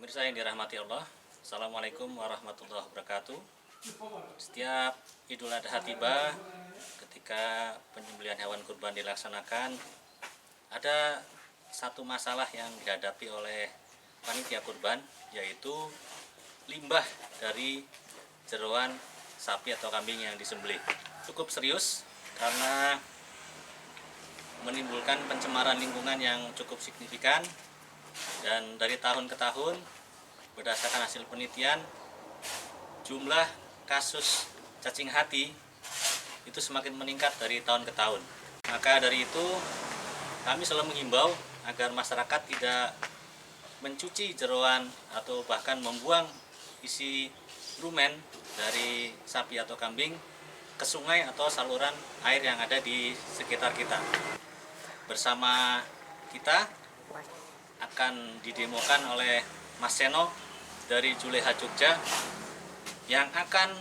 Pemirsa yang dirahmati Allah, Assalamualaikum warahmatullahi wabarakatuh. Setiap Idul Adha tiba, ketika penyembelihan hewan kurban dilaksanakan, ada satu masalah yang dihadapi oleh panitia kurban, yaitu limbah dari jeroan sapi atau kambing yang disembelih. Cukup serius karena menimbulkan pencemaran lingkungan yang cukup signifikan, dan dari tahun ke tahun berdasarkan hasil penelitian, jumlah kasus cacing hati itu semakin meningkat dari tahun ke tahun. Maka dari itu kami selalu menghimbau agar masyarakat tidak mencuci jeroan atau bahkan membuang isi rumen dari sapi atau kambing ke sungai atau saluran air yang ada di sekitar kita. Bersama kita akan didemokan oleh Mas Seno dari Juleha Jogja yang akan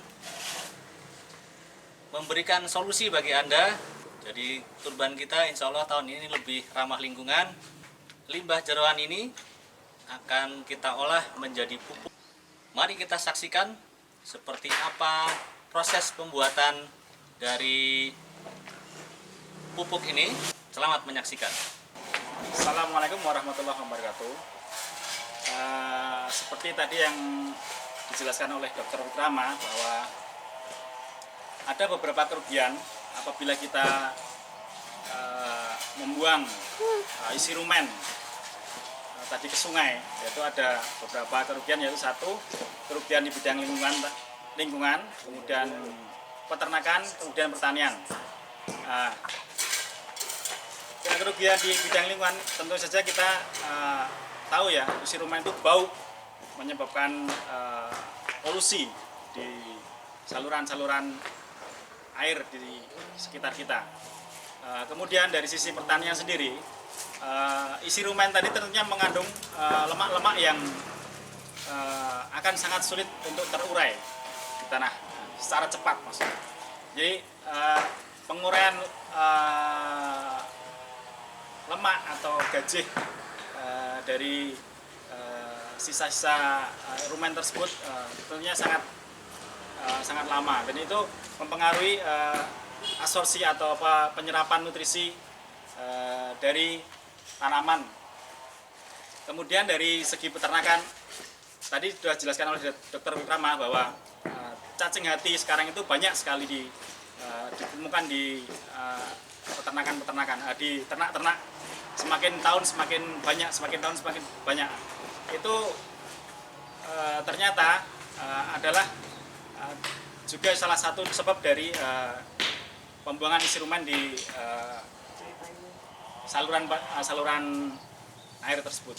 memberikan solusi bagi Anda. Jadi kurban kita insya Allah tahun ini lebih ramah lingkungan. Limbah jeroan ini akan kita olah menjadi pupuk. Mari kita saksikan seperti apa proses pembuatan dari pupuk ini. Selamat menyaksikan. Assalamualaikum warahmatullahi wabarakatuh. Seperti tadi yang dijelaskan oleh Dr. Wikrama bahwa ada beberapa kerugian apabila kita membuang isi rumen tadi ke sungai, yaitu ada beberapa kerugian, yaitu satu, kerugian di bidang lingkungan, kemudian peternakan, kemudian pertanian. Kerugian di bidang lingkungan tentu saja kita tahu ya, isi rumen itu bau, menyebabkan polusi di saluran-saluran air di sekitar kita. Kemudian dari sisi pertanian sendiri, isi rumen tadi tentunya mengandung lemak-lemak yang akan sangat sulit untuk terurai di tanah secara cepat, maksudnya. Jadi penguraian lemak atau gajih dari sisa-sisa rumen tersebut tentunya sangat lama, dan itu mempengaruhi absorpsi atau penyerapan nutrisi dari tanaman. Kemudian dari segi peternakan, tadi sudah dijelaskan oleh Dr. Wikrama bahwa cacing hati sekarang itu banyak sekali ditemukan di peternakan, di ternak-ternak. Semakin tahun semakin banyak. Itu ternyata adalah juga salah satu sebab dari pembuangan isi rumen di saluran air tersebut.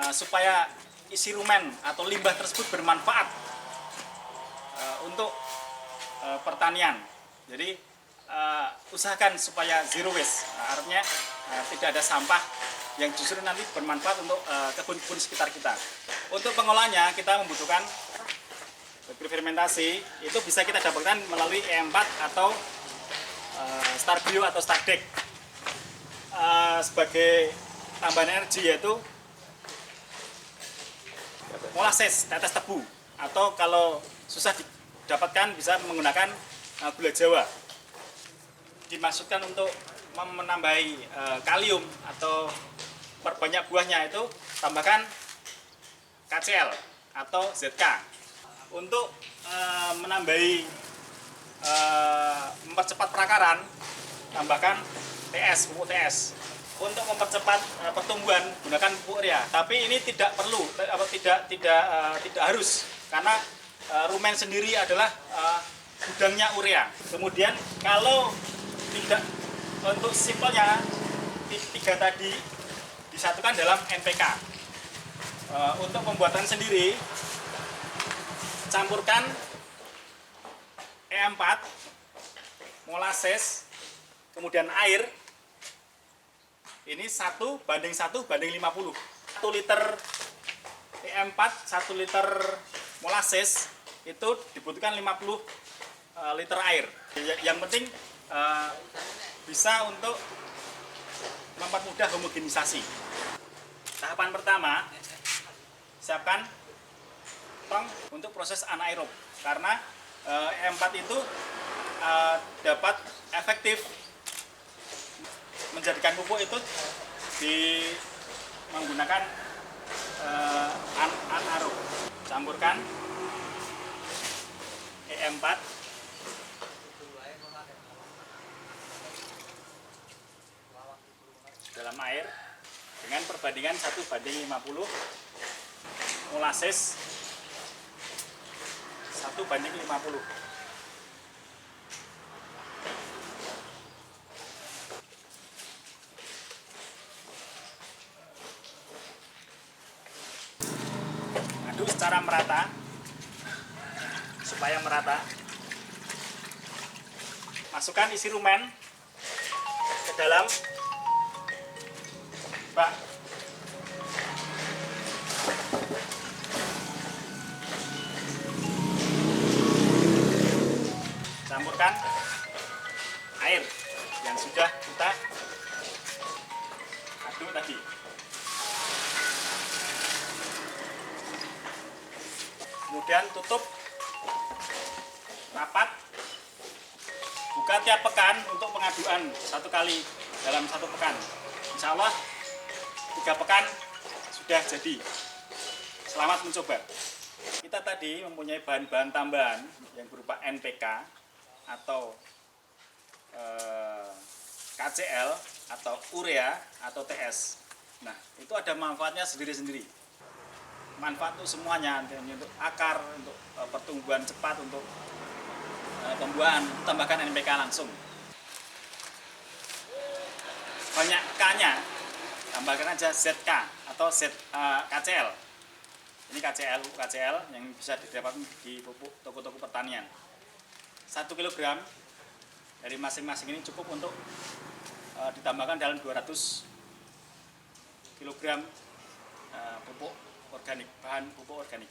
Supaya isi rumen atau limbah tersebut bermanfaat untuk pertanian, jadi usahakan supaya zero waste, artinya tidak ada sampah yang justru nanti bermanfaat untuk kebun-kebun sekitar kita. Untuk pengolahannya kita membutuhkan fermentasi, itu bisa kita dapatkan melalui E4 atau Starbio atau Stardeck. Sebagai tambahan energi yaitu molasses, tetes tebu, atau kalau susah didapatkan bisa menggunakan gula Jawa. Dimaksudkan untuk menambahi kalium atau perbanyak buahnya, itu tambahkan KCl atau ZK. Untuk menambahi mempercepat perakaran, tambahkan TS, pupuk TS. Untuk mempercepat pertumbuhan, gunakan pupuk urea. Tapi ini tidak perlu, tidak harus, karena rumen sendiri adalah gudangnya urea. Kemudian kalau tidak, untuk simpelnya tiga tadi disatukan dalam NPK. Untuk pembuatan sendiri, campurkan E4, molasses, kemudian air. Ini 1:1:50. 1 liter E4, 1 liter molasses itu dibutuhkan 50 liter air. Yang penting bisa untuk mempermudah homogenisasi. Tahapan pertama, siapkan tong untuk proses anaerob, karena E4 itu dapat efektif menjadikan pupuk itu menggunakan anaerob. Campurkan E4 dalam air dengan perbandingan 1:50, molases 1:50. Aduk secara merata supaya merata. Masukkan isi rumen ke dalam bak. Campurkan air yang sudah kita aduk tadi. Kemudian tutup rapat. Buka tiap pekan untuk pengaduan 1 kali dalam 1 pekan. Insya Allah 3 pekan sudah jadi. Selamat mencoba. Kita tadi mempunyai bahan-bahan tambahan yang berupa NPK atau KCl atau urea atau TS. Nah, itu ada manfaatnya sendiri-sendiri. Manfaat untuk semuanya, untuk akar, untuk pertumbuhan cepat, untuk pembuahan. Tambahkan NPK langsung. Banyak K-nya, tambahkan aja ZK atau KCl. Ini KCl yang bisa didapat di pupuk toko-toko pertanian. 1 kg dari masing-masing ini cukup untuk ditambahkan dalam 200 kg pupuk organik, bahan pupuk organik.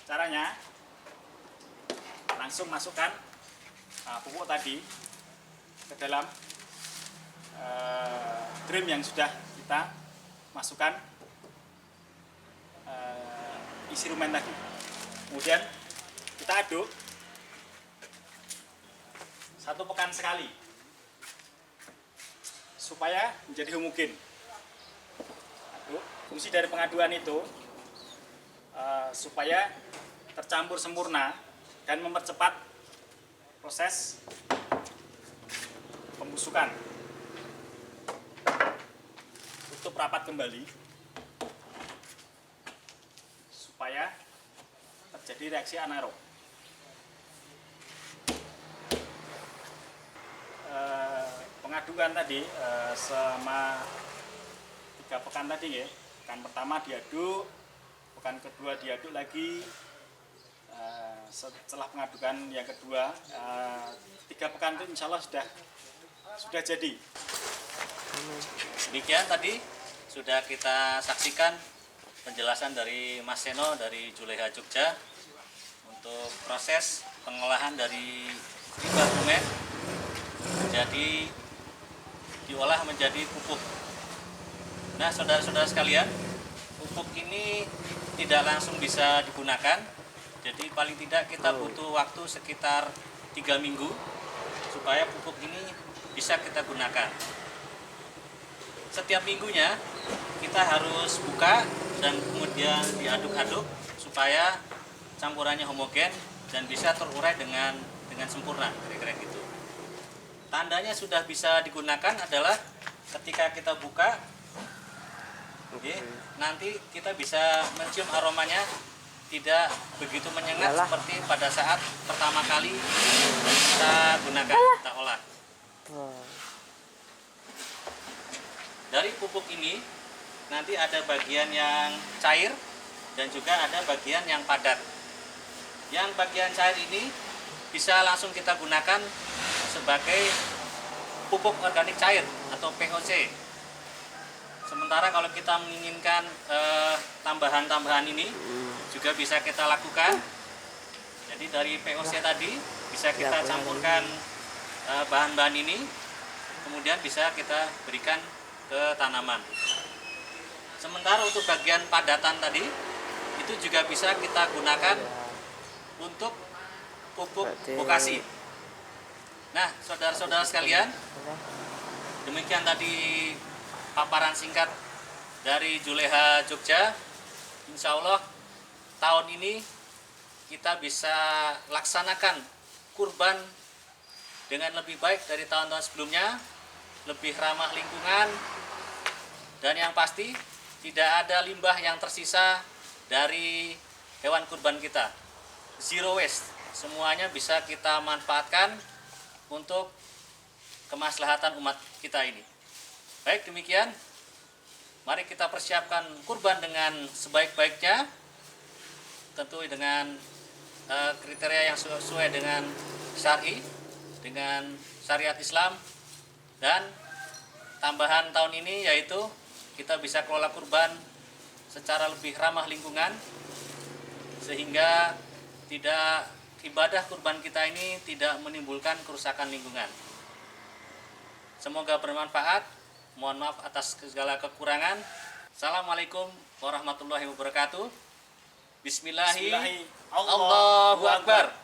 Caranya langsung masukkan pupuk tadi ke dalam drum yang sudah kita masukkan isi rumen tadi. Kemudian kita aduk 1 pekan sekali supaya menjadi homogen. Aduk. Fungsi dari pengaduan itu supaya tercampur sempurna dan mempercepat proses pembusukan. Tutup rapat kembali supaya terjadi reaksi anaerob. Pengaduan tadi selama 3 pekan tadi ya. Pekan pertama diaduk, pekan kedua diaduk lagi. Setelah pengadukan yang kedua 3 pekan itu insya Allah sudah jadi. Demikian tadi sudah kita saksikan penjelasan dari Mas Seno dari Juleha Jogja untuk proses pengolahan dari limbah rumen jadi diolah menjadi pupuk. Nah, saudara-saudara sekalian, pupuk ini tidak langsung bisa digunakan. Jadi paling tidak kita butuh waktu sekitar 3 minggu supaya pupuk ini bisa kita gunakan. Setiap minggunya kita harus buka dan kemudian diaduk-aduk supaya campurannya homogen dan bisa terurai dengan sempurna, kira-kira gitu. Tandanya sudah bisa digunakan adalah ketika kita buka, nanti kita bisa mencium aromanya tidak begitu menyengat seperti pada saat pertama kali kita gunakan, kita olah. Dari pupuk ini nanti ada bagian yang cair dan juga ada bagian yang padat. Yang bagian cair ini bisa langsung kita gunakan sebagai pupuk organik cair atau POC. Sementara kalau kita menginginkan tambahan-tambahan ini juga bisa kita lakukan. Jadi dari POC tadi bisa kita campurkan bahan-bahan ini, kemudian bisa kita berikan ke tanaman. Sementara untuk bagian padatan tadi itu juga bisa kita gunakan untuk pupuk vokasi. Nah, saudara-saudara sekalian, demikian tadi paparan singkat dari Juleha Jogja. Insya Allah tahun ini kita bisa laksanakan kurban dengan lebih baik dari tahun-tahun sebelumnya, lebih ramah lingkungan, dan yang pasti tidak ada limbah yang tersisa dari hewan kurban kita. Zero waste, semuanya bisa kita manfaatkan untuk kemaslahatan umat kita ini. Baik, demikian. Mari kita persiapkan kurban dengan sebaik-baiknya, tentu dengan kriteria yang sesuai dengan syar'i, dengan syariat Islam, dan tambahan tahun ini yaitu kita bisa kelola kurban secara lebih ramah lingkungan, sehingga tidak ibadah kurban kita ini tidak menimbulkan kerusakan lingkungan. Semoga bermanfaat. Mohon maaf atas segala kekurangan. Assalamualaikum warahmatullahi wabarakatuh. Bismillahi Allahu Akbar.